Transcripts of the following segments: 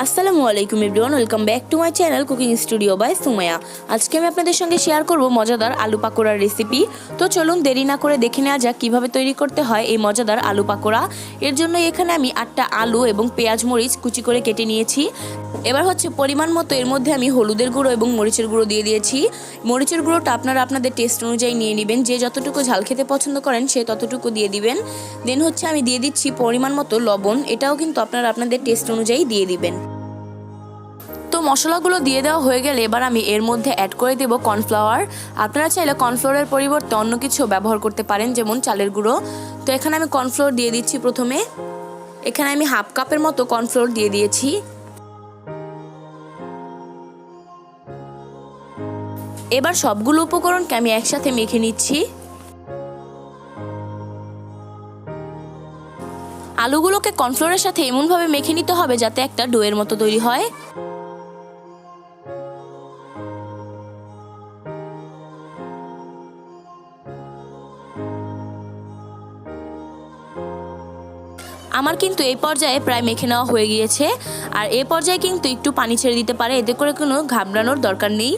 আসসালামু আলাইকুম everyone, welcome back to my channel cooking studio by Sumaiya. আজকে আমি আপনাদের সঙ্গে শেয়ার করব মজাদার আলু পাকোড়ার রেসিপি। তো চলুন দেরি না করে দেখে নেওয়া যাক কীভাবে তৈরি করতে হয় এই মজাদার আলু পাকোড়া। এর জন্য এখানে আমি 8টা আলু এবং পেঁয়াজ মরিচ কুচি করে কেটে নিয়েছি। এবার হচ্ছে পরিমাণ মতো এর মধ্যে আমি হলুদের গুঁড়ো এবং মরিচের গুঁড়ো দিয়ে দিয়েছি। মরিচের গুঁড়োটা আপনারা আপনাদের টেস্ট অনুযায়ী নিয়ে নেবেন, যে যতটুকু ঝাল খেতে পছন্দ করেন সে ততটুকু দিয়ে দিবেন। দেন হচ্ছে আমি দিয়ে দিচ্ছি পরিমাণ মতো লবণ, এটাও কিন্তু আপনারা আপনাদের টেস্ট অনুযায়ী দিয়ে দিবেন। তো মশলাগুলো দিয়ে দেওয়া হয়ে গেলে এবার আমি এর মধ্যে অ্যাড করে দেব কর্নফ্লাওয়ার। আপনারা চাইলে কর্নফ্লাওয়ারের পরিবর্তে অন্য কিছু ব্যবহার করতে পারেন, যেমন চালের গুঁড়ো। তো এখানে আমি কর্নফ্লাওয়ার দিয়ে দিচ্ছি। প্রথমে এখানে আমি হাফ কাপের মতো কর্নফ্লাওয়ার দিয়ে দিয়েছি। এবার সবগুলো উপকরণকে আমি একসাথে মেখে নিচ্ছি। আলুগুলোকে কর্নফ্লাওয়ারের সাথে এমনভাবে মেখে নিতে হবে যাতে একটা ডোয়ের মতো তৈরি হয়। আমার কিন্তু এই পর্যায়ে প্রায় মেখে নেওয়া হয়ে গিয়েছে। আর এই পর্যায়ে কিন্তু একটু পানি ছেড়ে দিতে পারে, এতে করে কোনো ঘাবড়ানোর দরকার নেই।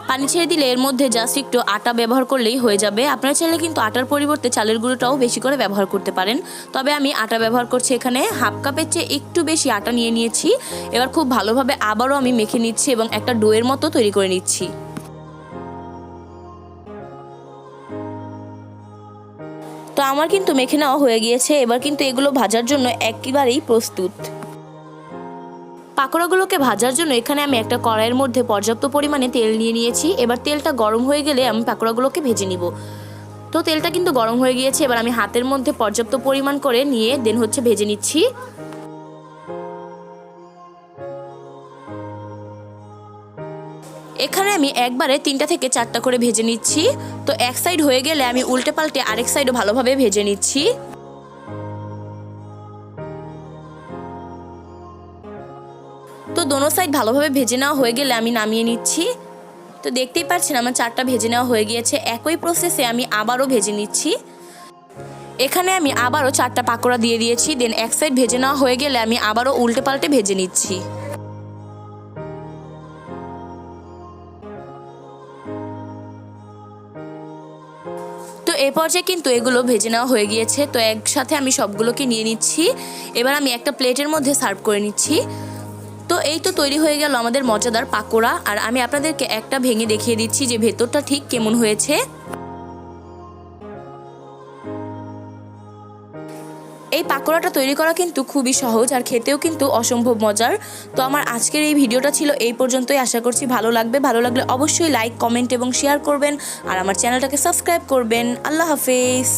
পানি ছেড়ে দিলে এর মধ্যে জাস্ট একটু আটা ব্যবহার করলেই হয়ে যাবে। আপনারা চাইলে কিন্তু আটার পরিবর্তে চালের গুঁড়োটাও বেশি করে ব্যবহার করতে পারেন, তবে আমি আটা ব্যবহার করছি। এখানে হাফ কাপের চেয়ে একটু বেশি আটা নিয়ে নিয়েছি। এবার খুব ভালোভাবে আবারও আমি মেখে নিচ্ছি এবং একটা ডোয়ের মতো তৈরি করে নিচ্ছি। তো আমার কিন্তু মেখে নেওয়া হয়ে গিয়েছে। এবার কিন্তু এগুলো ভাজার জন্য একেবারেই প্রস্তুত। পাকোড়াগুলোকে ভাজার জন্য এখানে আমি একটা কড়াইয়ের মধ্যে পর্যাপ্ত পরিমাণে তেল নিয়ে নিয়েছি। এবার তেলটা গরম হয়ে গেলে আমি পাকোড়াগুলোকে ভেজে নিব। তো তেলটা কিন্তু গরম হয়ে গিয়েছে। এবার আমি হাতের মধ্যে পর্যাপ্ত পরিমাণ করে নিয়ে দেন হচ্ছে ভেজে নিচ্ছি। এখানে আমি একবারে 3টা থেকে 4টা করে ভেজে নিচ্ছি। তো এক সাইড হয়ে গেলে আমি উল্টে পাল্টে আরেক সাইডও ভালোভাবে ভেজে নিচ্ছি। তো দোনো সাইড ভালোভাবে ভেজে নেওয়া হয়ে গেলে আমি নামিয়ে নিচ্ছি। তো দেখতেই পাচ্ছেন আমার 4টা ভেজে নেওয়া হয়ে গিয়েছে। একই প্রসেসে আমি আবারও ভেজে নিচ্ছি। এখানে আমি আবারও 4টা পাকোড়া দিয়ে দিয়েছি। দেন এক সাইড ভেজে নেওয়া হয়ে গেলে আমি আবারও উল্টে পাল্টে ভেজে নিচ্ছি। তো এই পর্যায়ে কিন্তু এগুলো ভেজে নেওয়া হয়ে গিয়েছে। তো একসাথে আমি সবগুলোকে নিয়ে নিচ্ছি। এবার আমি একটা প্লেটের মধ্যে সার্ভ করে নিচ্ছি। তো এই তো তৈরি হয়ে গেল আমাদের মজাদার পাকোড়া। আর আমি আপনাদেরকে একটা ভেঙে দেখিয়ে দিচ্ছি যে ভেতরটা ঠিক কেমন হয়েছে। এই পাকোড়াটা তৈরি করা কিন্তু খুবই সহজ আর খেতেও কিন্তু অসম্ভব মজার। তো আমার আজকের এই ভিডিওটা ছিল এই পর্যন্তই। আশা করছি ভালো লাগবে। ভালো লাগলে অবশ্যই লাইক, কমেন্ট এবং শেয়ার করবেন আর আমার চ্যানেলটাকে সাবস্ক্রাইব করবেন। আল্লাহ হাফেজ।